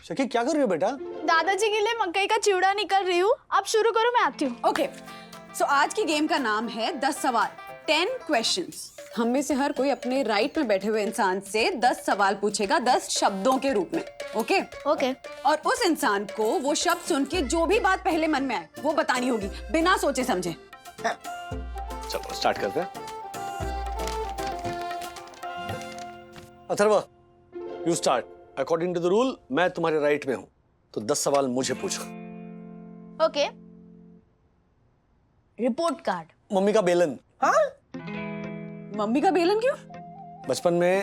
Shaky क्या कर रही हो बेटा? दादाजी के लिए मकई का चिवड़ा निकल रही हूँ। आप शुरू करो, मैं आती हूँ। ओके, सो आज की गेम का नाम है 10 सवाल 10 क्वेश्चंस। हम में से हर कोई अपने राइट में बैठे हुए इंसान से 10 सवाल पूछेगा 10 शब्दों के रूप में। Okay okay. और उस इंसान को वो शब्द सुन के जो भी बात पहले मन में आए वो बतानी होगी बिना सोचे समझे। चलो स्टार्ट करते हैं। Atharva, you start. According to the rule मैं तुम्हारे राइट में हूं, तो 10 सवाल मुझे पूछो। ओके। Report card. मम्मी का बेलन। हाँ? मम्मी का बेलन क्यों? बचपन में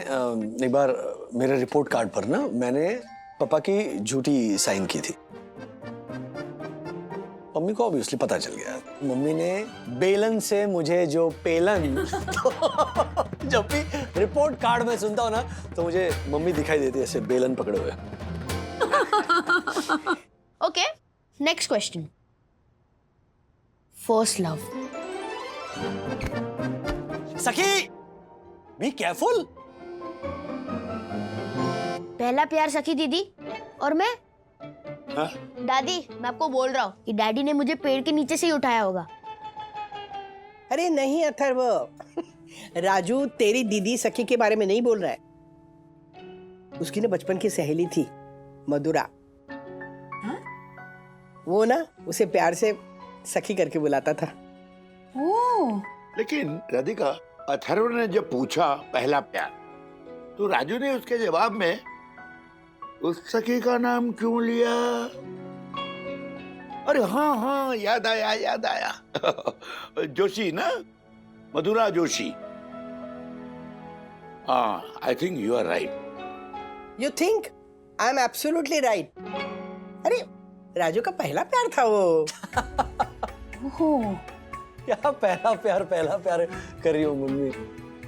एक बार मेरे रिपोर्ट कार्ड पर ना मैंने पापा की झूठी साइन की थी। मम्मी को ऑब्वियसली पता चल गया। मम्मी ने बेलन से मुझे जो पेलन तो जब भी रिपोर्ट कार्ड में सुनता हूं ना तो मुझे मम्मी दिखाई देती है ऐसे बेलन पकड़े हुए। Okay, next question. First love. सखी, बी केयरफुल। पहला प्यार सखी दीदी और मैं। हाँ? दादी, मैं आपको बोल रहा हूँ कि डैडी ने मुझे पेड़ के नीचे से ही उठाया होगा। अरे नहीं अथर्व, राजू तेरी दीदी सखी के बारे में नहीं बोल रहा है। उसकी ना बचपन की सहेली थी मधुरा। हाँ? वो ना उसे प्यार से सखी करके बुलाता था। ओह, लेकिन राधिका, अथर्व ने जब पूछा पहला प्यार तो राजू ने उसके जवाब में उस सखी का नाम क्यों लिया? अरे हाँ हाँ, याद आया जोशी ना, मधुरा जोशी। हाँ, I think you are right. You think I am absolutely right. अरे राजू का पहला प्यार था वो। ओह, क्या पहला प्यार कर रही हो मम्मी?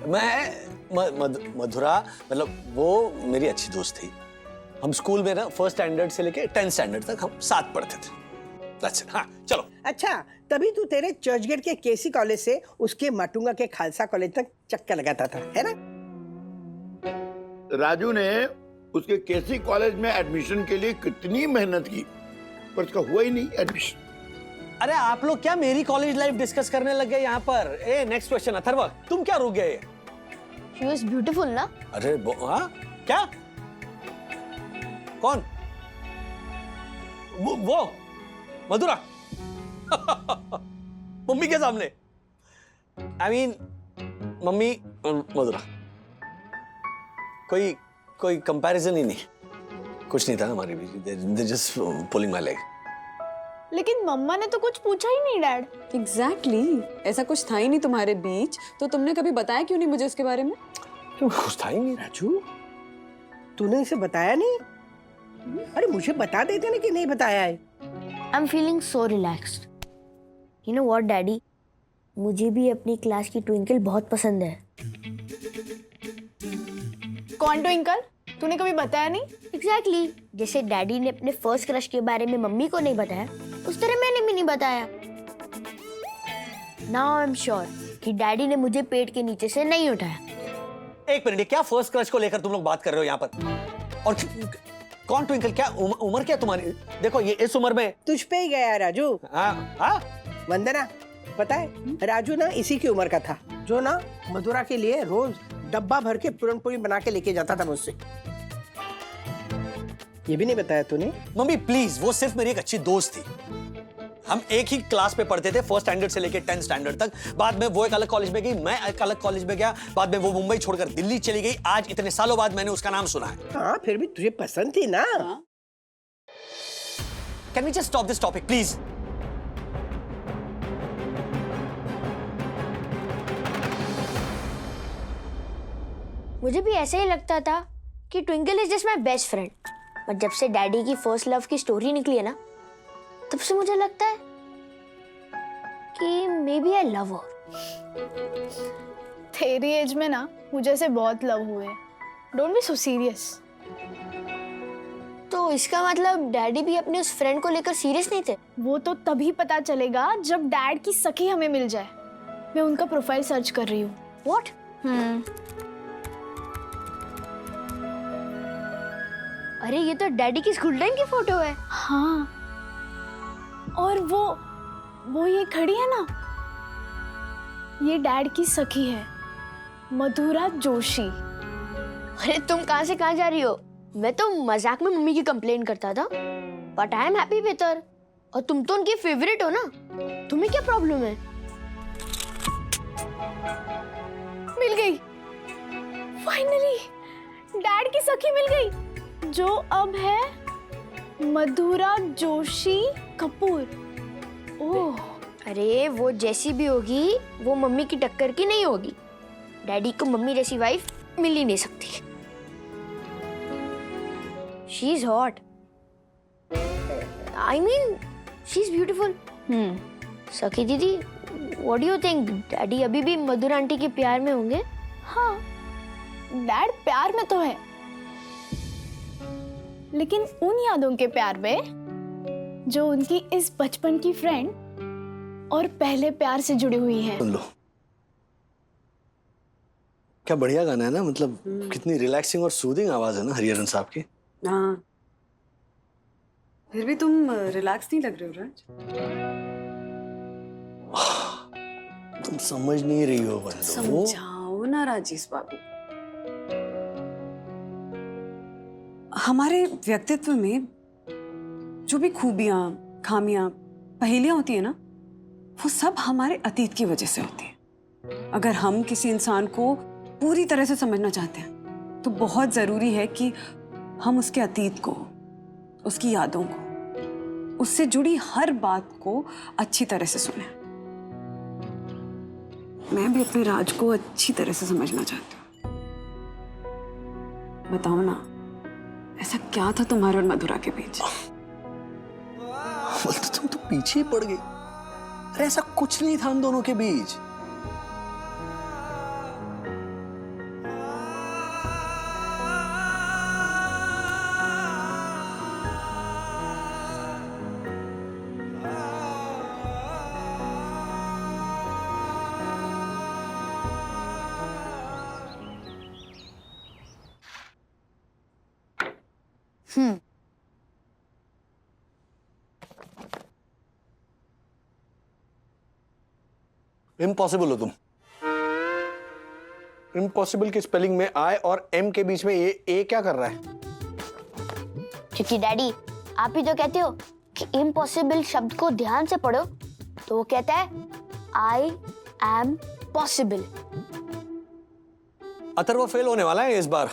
मैं मधुरा, मतलब वो मेरी अच्छी दोस्त थी। हम स्कूल में ना फर्स्ट स्टैंडर्ड से लेके 10th स्टैंडर्ड तक हम साथ पढ़ते थे। That's it. हाँ, चलो। अच्छा, तभी तू तेरे चर्चगेट के केसी कॉलेज से उसके माटुंगा के खालसा कॉलेज तक चक्कर लगाता था, है ना? राजू ने उसके केसी कॉलेज में एडमिशन के लिए कितनी मेहनत की, पर उसका हुआ ही नहीं एडमिशन। अरे आप लोग क्या मेरी कॉलेज लाइफ डिस्कस करने लग गए यहाँ पर? A next question. अथर्व, तुम क्या रुक गए? She was beautiful ना? अरे हाँ, क्या? कौन? वो मधुरा। मम्मी के सामने। I mean, मम्मी मधुरा। कोई कंपैरिजन ही नहीं, कुछ नहीं था हमारे बीच। They're just pulling my leg. लेकिन मम्मा ने तो कुछ पूछा ही नहीं डैड। एग्जैक्टली, ऐसा कुछ था ही नहीं तुम्हारे बीच, तो तुमने कभी बताया क्यों नहीं मुझे उसके बारे में? कुछ था ही नहीं। राजू, तूने इसे बताया नहीं? अरे मुझे बता देते ना कि नहीं बताया है। I'm feeling so relaxed. You know what, Daddy? मुझे भी अपनी क्लास की ट्विंकल बहुत पसंद है। कौन ट्विंकल? तूने कभी बताया नहीं? Exactly. जैसे डैडी ने अपने फर्स्ट क्रश के बारे में मम्मी को नहीं बताया, उस तरह मैंने भी नहीं बताया। Now I'm sure कि डैडी ने मुझे पेट के नीचे से नहीं उठाया। एक मिनट, क्या फर्स्ट क्रश को लेकर तुम लोग बात कर रहे हो यहाँ पर? और कौन ट्विंकल? क्या उम्र क्या तुम्हारी? देखो ये इस उम्र में तुझ पे ही गया राजू। हाँ? वंदना, पता है राजू ना इसी की उम्र का था जो ना मधुरा के लिए रोज डब्बा भर के पूरन पूरी बना के लेके जाता था मुझसे। ये भी नहीं बताया तूने? मम्मी प्लीज, वो सिर्फ मेरी एक अच्छी दोस्त थी। हम एक ही क्लास पे पढ़ते थे, फर्स्ट स्टैंडर्ड से लेके 10th स्टैंडर्ड तक। बाद में वो एक अलग कॉलेज में गई, मैं एक अलग कॉलेज में गया। बाद में वो मुंबई छोड़कर दिल्ली चली गई। आज इतने सालों बाद मैंने उसका नाम सुना है। हाँ, फिर भी तुझे पसंद थी ना। Can we just stop this topic please? मुझे भी ऐसे ही लगता था कि Twinkle is just my best friend, पर जब से डैडी की फर्स्ट लव की स्टोरी निकली है ना, तब से मुझे लगता है कि मे बी आई लव हर। तेरी एज में ना मुझे से बहुत लव हुए। Don't be so serious. तो इसका मतलब डैडी भी अपने उस फ्रेंड को लेकर सीरियस नहीं थे? वो तो तभी पता चलेगा जब डैड की सखी हमें मिल जाए। मैं उनका प्रोफाइल सर्च कर रही हूँ। व्हाट? अरे ये तो डैडी की स्कूल टाइम की फोटो है। हाँ, और वो ये खड़ी है ना, ये डैड की सखी है, मधुरा जोशी। अरे तुम कहाँ से कहाँ जा रही हो? मैं तो मजाक में मम्मी की कंप्लेन करता था, but I am happy with her. और तुम तो उनकी फेवरेट हो ना, तुम्हें क्या प्रॉब्लम है? मिल गई, फाइनली डैड की सखी मिल गई, जो अब है मधुरा जोशी कपूर। ओह, अरे वो जैसी भी होगी, वो मम्मी की टक्कर की नहीं होगी। डैडी को मम्मी जैसी वाइफ मिल ही नहीं सकती। She is hot, I mean she is beautiful. सखी दीदी, what do you think? Daddy अभी भी मधुरा आंटी के प्यार में होंगे? हाँ, डैड प्यार में तो है, लेकिन उन यादों के प्यार में जो उनकी इस बचपन की फ्रेंड और पहले प्यार से जुड़ी हुई है। सुन लो, क्या बढ़िया गाना है ना, मतलब कितनी रिलैक्सिंग और सूदिंग आवाज है ना हरिहरन साहब की। हाँ, फिर भी तुम रिलैक्स नहीं लग रहे हो राज। तुम समझ नहीं रही हो बंदो। समझाओ ना राजेश बाबू। हमारे व्यक्तित्व में जो भी खूबियां, खामियां, पहेलियां होती है ना, वो सब हमारे अतीत की वजह से होती है। अगर हम किसी इंसान को पूरी तरह से समझना चाहते हैं, तो बहुत जरूरी है कि हम उसके अतीत को, उसकी यादों को, उससे जुड़ी हर बात को अच्छी तरह से सुने। मैं भी अपने राज को अच्छी तरह से समझना चाहती हूँ। बताओ ना, ऐसा क्या था तुम्हारे और मधुरा के बीच? तुम तो पीछे ही पड़ गई। अरे ऐसा कुछ नहीं था हम दोनों के बीच। इम्पॉसिबल हो तुम। इम्पॉसिबल की स्पेलिंग में आई और एम के बीच में ये ए क्या कर रहा है? क्योंकि डैडी, आप ही तो कहते हो कि इम्पॉसिबल शब्द को ध्यान से पढ़ो, तो वो कहता है I am possible. Atharva fail होने वाला है इस बार।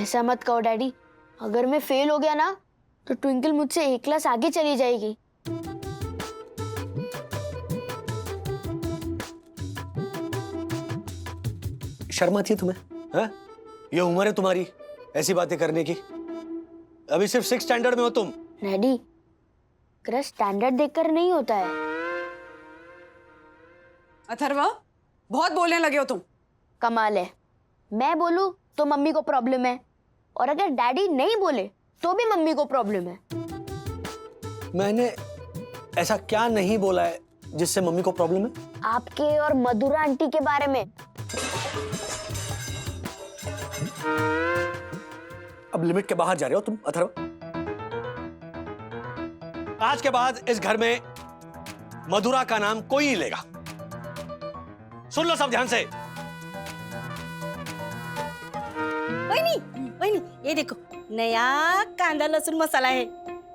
ऐसा मत कहो डैडी, अगर मैं फेल हो गया ना, तो ट्विंकल मुझसे एक क्लास आगे चली जाएगी। शर्म आती है तुम्हें? हाँ? ये उम्र है तुम्हारी ऐसी बातें करने की। अभी सिर्फ 6th स्टैंडर्ड में हो तुम। डैडी, क्रश स्टैंडर्ड देखकर नहीं होता है। अथर्व, बहुत बोलने लगे हो तुम। कमाल है, मैं बोलूं तो मम्मी को प्रॉब्लम है, और अगर डैडी नहीं बोले तो भी मम्मी को प्रॉब्लम है। मैंने ऐसा क्या नहीं बोला है जिससे मम्मी को प्रॉब्लम है? आपके और मधुरा आंटी के बारे में। अब लिमिट के बाहर जा रहे हो तुम अथर्व। आज के बाद इस घर में मधुरा का नाम कोई नहीं लेगा। सुन लो सब ध्यान से। वही ये देखो, नया कांदा लहसुन मसाला है।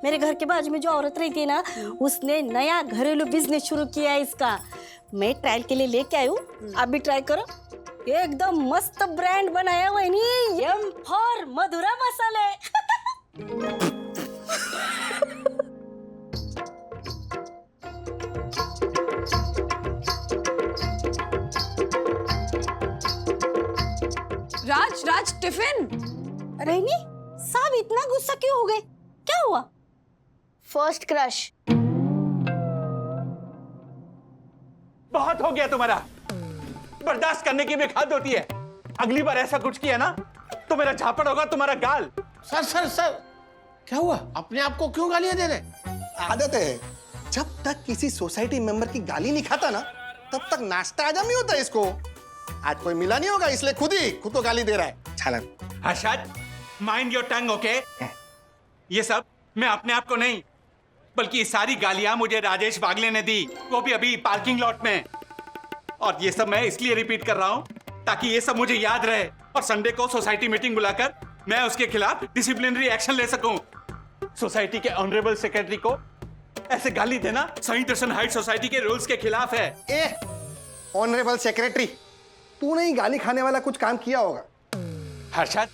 मेरे घर के बाजू में जो औरत रहती है ना, उसने नया घरेलू बिजनेस शुरू किया है इसका। मैं ट्रायल के लिए लेके आई हूँ, आप भी ट्राई करो। एकदम मस्त ब्रांड बनाया वही, एम फॉर मधुरा मसाले। राज टिफिन। अरे नहीं, साहब इतना गुस्सा क्यों हो गए? क्या हुआ? First crush. बहुत हो गया तुम्हारा। बर्दाश्त करने की भी हद होती है। अगली बार ऐसा कुछ किया ना, तो मेरा झापड़ होगा तुम्हारा गाल। सर सर सर, क्या हुआ? अपने आप को क्यों गालियां दे रहे? आदत है, जब तक किसी सोसाइटी मेंबर की गाली नहीं खाता ना, तब तक नाश्ता हजम नहीं होता इसको। आज कोई मिला नहीं होगा, इसलिए खुद को गाली दे रहा है। छालन। Harshad, mind your tongue, okay? ये सब मैं अपने आप को नहीं, बल्कि ये सारी गालियां मुझे राजेश वागले ने दी, वो भी अभी पार्किंग लॉट में। और ये सब मैं इसलिए रिपीट कर रहा हूं ताकि ये सब मुझे याद रहे और संडे को सोसाइटी मीटिंग बुलाकर मैं उसके खिलाफ डिसिप्लिनरी एक्शन ले सकूं। सोसाइटी के ऑनरेबल सेक्रेटरी को ऐसे गाली देना सही दर्शन हाइट सोसाइटी के रूल्स के खिलाफ है। ए ऑनरेबल सेक्रेटरी, तूने ही गाली खाने वाला कुछ काम किया होगा। हर्षद,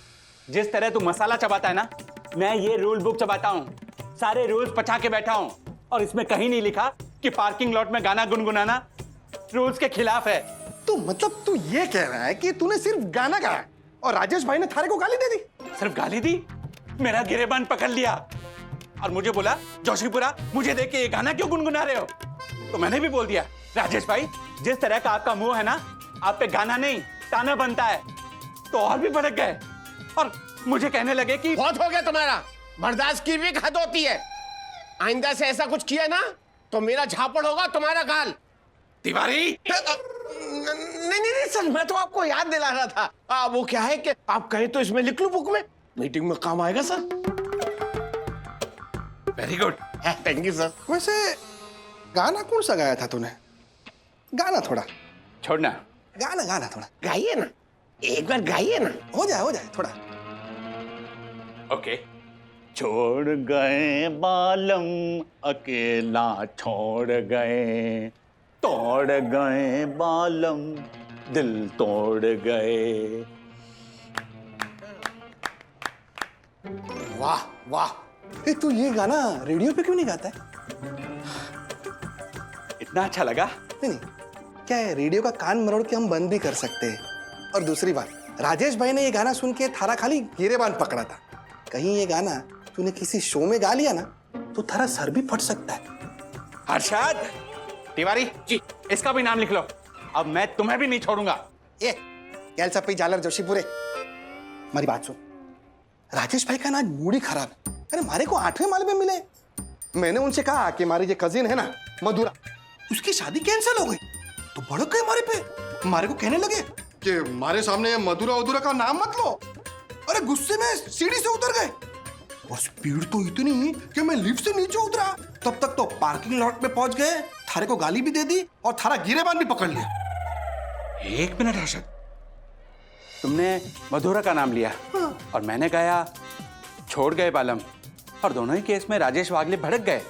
जिस तरह तू मसाला चबाता है ना, मैं ये रूल बुक चबाता हूँ, सारे रूल्स पचा के बैठा हूँ, और इसमें कहीं नहीं लिखा कि पार्किंग लॉट में गाना गुनगुनाना रूल्स के खिलाफ है। तो मतलब तू ये कह रहा है कि तूने सिर्फ गाना गाया और राजेश भाई ने थारे को गाली दे दी? सिर्फ गाली दी? मेरा गिरेबान पकड़ लिया और मुझे बोला, जोशीपुरा मुझे देख के ये गाना क्यों गुनगुना रहे हो? तो मैंने भी बोल दिया, राजेश भाई जिस तरह का आपका मुंह है ना, आप पे गाना नहीं ताना बनता है। तो और भी भड़क गए और मुझे कहने लगे कि बहुत हो गया तुम्हारा, बर्दाश्त की भी हद होती है। आइंदा से ऐसा कुछ किया ना तो मेरा झापड़ होगा तुम्हारा गाल। तिवारी, नहीं नहीं नहीं सर, मैं तो आपको याद दिला रहा था। वो क्या है कि आप कहें तो इसमें लिख लूं बुक में, मीटिंग में काम आएगा sir. Very good, thank you sir. वैसे गाना कौन सा गाया था तूने? गाना थोड़ा छोड़ना। गाना गाना थोड़ा गाइए ना, एक बार गाइए ना। हो जाए थोड़ा। ओके। छोड़ गए बालम अकेला छोड़ गए, तोड़ गए बालम दिल तोड़ गए। वाह वाह, ए तू ये गाना रेडियो पे क्यों नहीं गाता है? इतना अच्छा लगा? नहीं, क्या है, रेडियो का कान मरोड़ के हम बंद भी कर सकते हैं। और दूसरी बात, राजेश भाई ने ये गाना सुन के थारा खाली गिरेबान पकड़ा था। कहीं ये गाना तूने किसी शो में गा लिया ना तो थारा सर भी फट सकता है। हर्षद, तिवारी जी, इसका भी नाम लिख लो। अब मैं तुम्हें भी नहीं छोड़ूंगा। ये गैल सप्पी जालर जोशीपुरे, हमारी बात सुन। राजेश भाई का ना मूड ही खराब है। अरे मारे को 8वें माले में मिले। मैंने उनसे कहा कि हमारी जो कजिन है ना मधुरा, उसकी शादी कैंसिल हो गई, तो भड़क गए हमारे पे। हमारे को कहने लगे कि हमारे सामने मधुरा वधुरा का नाम मत लो। अरे गुस्से में सीढ़ी से उतर गए और स्पीड तो इतनी कि मैं लिफ्ट से नीचे उतरा। तब तक तो पार्किंग लॉट में पहुंच गए, थारे को गाली भी दे दी और थारा गिरेबान भी पकड़ लिया। एक मिनट हर्षद, तुमने मधुरा का नाम लिया और मैंने गाया छोड़ गए बालम, और दोनों ही केस में राजेश वागले भड़क गए।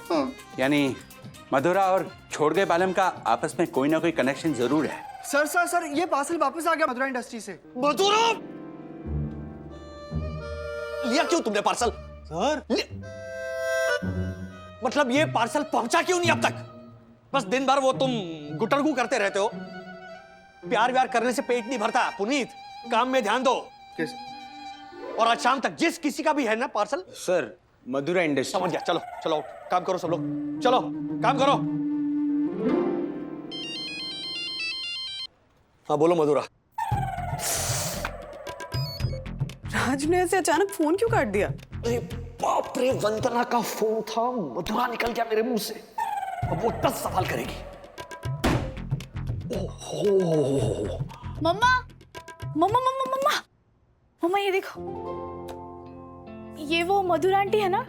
यानी मधुरा और छोड़ गए बालम का आपस में कोई ना कोई कनेक्शन जरूर है। सर ये पार्सल वापस आ गया मधुरा इंडस्ट्री से। मधुरा, लिया क्यों तुमने पार्सल? सर मतलब ये पार्सल पहुंचा क्यों नहीं अब तक? बस दिन भर वो तुम गुटरगू करते रहते हो। प्यार व्यार करने से पेट नहीं भरता पुनीत, काम में ध्यान दो। और आज शाम तक जिस किसी का भी है ना पार्सल। सर मधुरा इंडस्ट्री। समझ गया, चलो चलो काम करो सब लोग, चलो काम करो। हाँ बोलो मधुरा। राज ने ऐसे अचानक फोन क्यों काट दिया? अरे बाप रे, वंदना का फोन था, मधुरा निकल गया मेरे मुंह से। अब वो 10 सवाल करेगी। ओहो मम्मा मम्मा मम्मा मम्मा मम्मा, ये देखो, ये वो मधुरा आंटी है ना,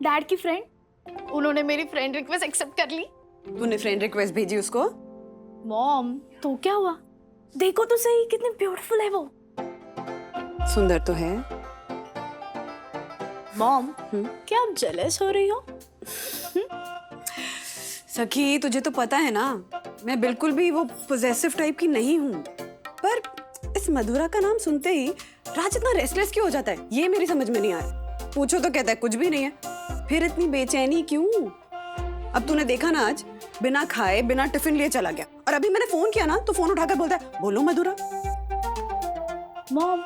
डैड की फ्रेंड। उन्होंने मेरी फ्रेंड रिक्वेस्ट एक्सेप्ट कर ली। तूने फ्रेंड रिक्वेस्ट भेजी उसको? मॉम, तो क्या हुआ? देखो तो सही, कितनी ब्यूटीफुल है वो। सुंदर तो है। मॉम, क्या आप जेलस हो रही हो? सखी, तुझे तो पता है ना, मैं बिल्कुल भी वो पोजेसिव टाइप की नहीं हूँ। पर इस मधुरा का नाम सुनते ही राज इतना रेस्टलेस क्यों हो जाता है, ये मेरी समझ में नहीं आया। पूछो तो कहता है कुछ भी नहीं है, फिर इतनी बेचैनी क्यों? अब तूने देखा ना, आज बिना खाए बिना टिफिन लिए चला गया, और अभी मैंने फोन किया ना तो फोन उठाकर बोलता है बोलो मधुरा। मॉम,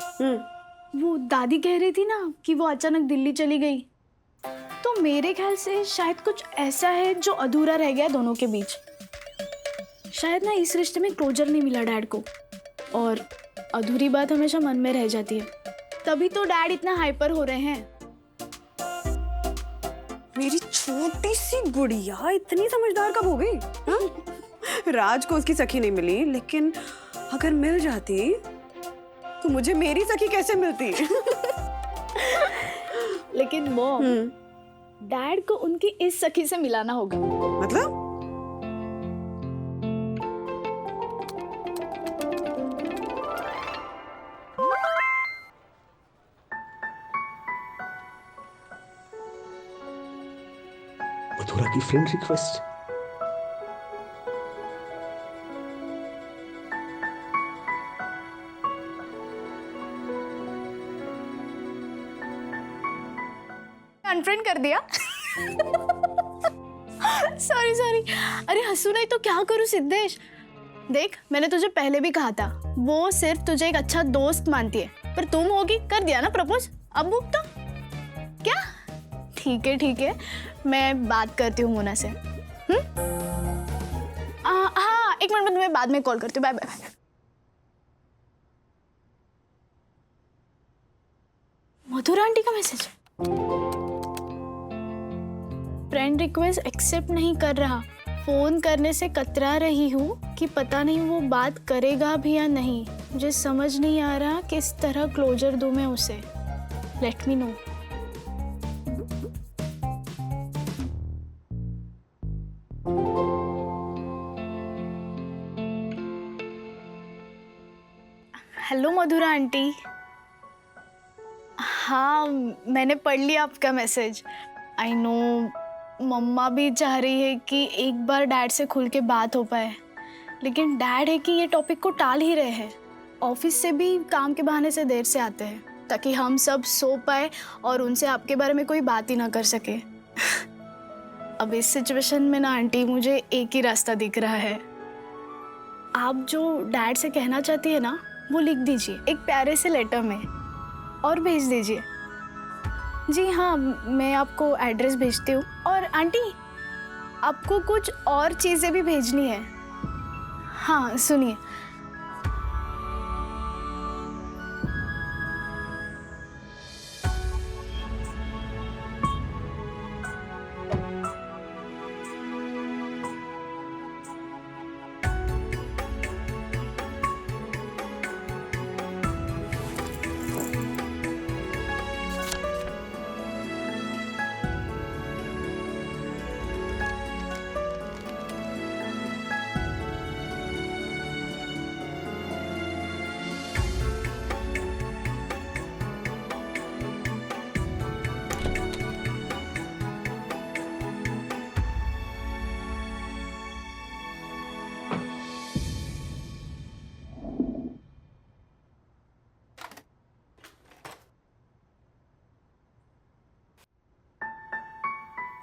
वो दादी कह रही थी ना कि वो अचानक दिल्ली चली गई, तो मेरे ख्याल से शायद कुछ ऐसा है जो अधूरा रह गया दोनों के बीच। शायद ना इस रिश्ते में क्लोजर नहीं मिला डैड को, और अधूरी बात हमेशा मन में रह जाती है। तभी तो डैड इतना हाइपर हो रहे हैं। मेरी छोटी सी गुड़िया इतनी समझदार कब हो गई? हाँ? राज को उसकी सखी नहीं मिली, लेकिन अगर मिल जाती तो मुझे मेरी सखी कैसे मिलती? लेकिन मॉम, डैड को उनकी इस सखी से मिलाना होगा। मतलब मधुरा की फ्रेंड रिक्वेस्ट। अनफ्रेंड कर दिया। Sorry sorry. अरे हंसू नहीं तो क्या करूं सिद्धेश। देख, मैंने तुझे पहले भी कहा था, वो सिर्फ तुझे एक अच्छा दोस्त मानती है, पर तुम होगी कर दिया ना प्रपोज। अब भुगता क्या? ठीक है, मैं बात करती हूँ मोना से। हाँ, एक मिनट में तुम्हें बाद में कॉल करती हूँ। Bye bye. मधुरा आंटी का मैसेज। फ्रेंड रिक्वेस्ट एक्सेप्ट नहीं कर रहा, फोन करने से कतरा रही हूँ कि पता नहीं वो बात करेगा भी या नहीं। मुझे समझ नहीं आ रहा किस तरह क्लोजर दूं मैं उसे। Let me know. हेलो मधुरा आंटी। हाँ, मैंने पढ़ लिया आपका मैसेज। आई नो, मम्मा भी चाह रही है कि एक बार डैड से खुल के बात हो पाए, लेकिन डैड है कि ये टॉपिक को टाल ही रहे हैं। ऑफिस से भी काम के बहाने से देर से आते हैं ताकि हम सब सो पाए और उनसे आपके बारे में कोई बात ही ना कर सके। अब इस सिचुएशन में ना आंटी, मुझे एक ही रास्ता दिख रहा है। आप जो डैड से कहना चाहती है ना, वो लिख दीजिए एक प्यारे से लेटर में और भेज दीजिए। जी हाँ, मैं आपको एड्रेस भेजती हूँ। और आंटी, आपको कुछ और चीज़ें भी भेजनी है। हाँ सुनिए,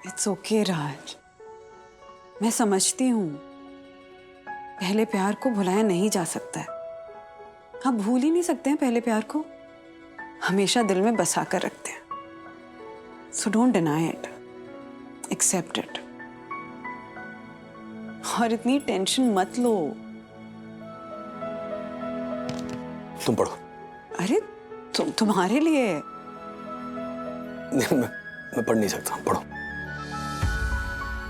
इट्स ओके राज, मैं समझती हूँ पहले प्यार को भुलाया नहीं जा सकता है। हम भूल ही नहीं सकते हैं पहले प्यार को, हमेशा दिल में बसा कर रखते हैं। So don't deny it, accept it. और इतनी टेंशन मत लो। तुम पढ़ो। अरे तुम्हारे लिए। मैं पढ़ नहीं सकता, पढ़ो।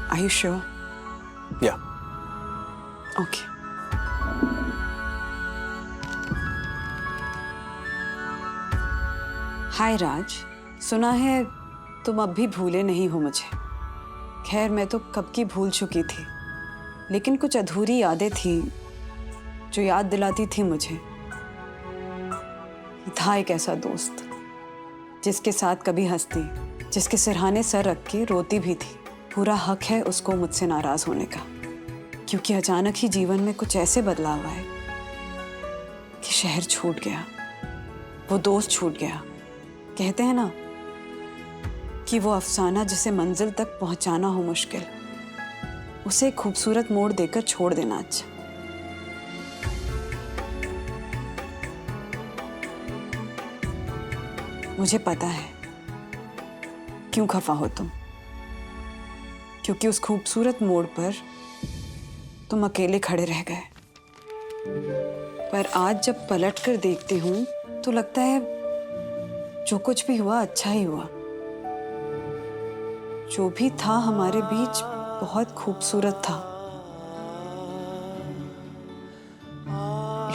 Are you sure? Yeah. Okay. हाय राज, सुना है तुम अब भी भूले नहीं हो मुझे। खैर, मैं तो कब की भूल चुकी थी, लेकिन कुछ अधूरी यादें थी जो याद दिलाती थी मुझे। था एक ऐसा दोस्त जिसके साथ कभी हंसती, जिसके सिरहाने सर रख के रोती भी थी। पूरा हक है उसको मुझसे नाराज होने का, क्योंकि अचानक ही जीवन में कुछ ऐसे बदलाव आए कि शहर छूट गया, वो दोस्त छूट गया। कहते हैं ना कि वो अफसाना जिसे मंजिल तक पहुंचाना हो मुश्किल, उसे एक खूबसूरत मोड़ देकर छोड़ देना अच्छा। मुझे पता है क्यों खफा हो तुम, क्योंकि उस खूबसूरत मोड़ पर तुम अकेले खड़े रह गए। पर आज जब पलट कर देखती हूं तो लगता है जो कुछ भी हुआ अच्छा ही हुआ। जो भी था हमारे बीच बहुत खूबसूरत था,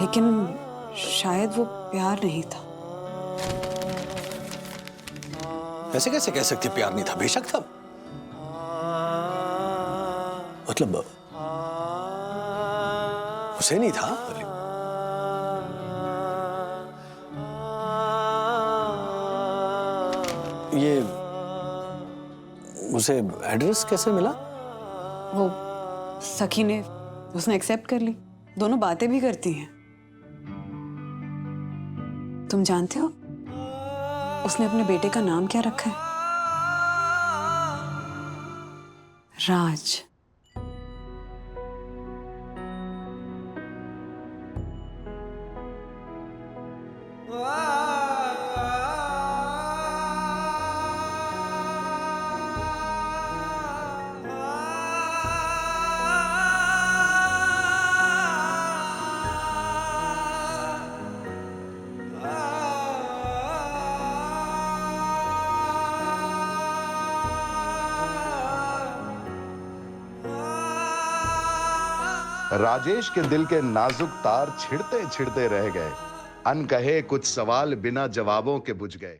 लेकिन शायद वो प्यार नहीं था। ऐसे कैसे कह सकते प्यार नहीं था? बेशक था। मतलब उसे नहीं था। ये उसे एड्रेस कैसे मिला? वो सखी ने, उसने एक्सेप्ट कर ली। दोनों बातें भी करती हैं। तुम जानते हो उसने अपने बेटे का नाम क्या रखा है? राज। राजेश के दिल के नाजुक तार छिड़ते छिड़ते रह गए। अनकहे कुछ सवाल बिना जवाबों के बुझ गए।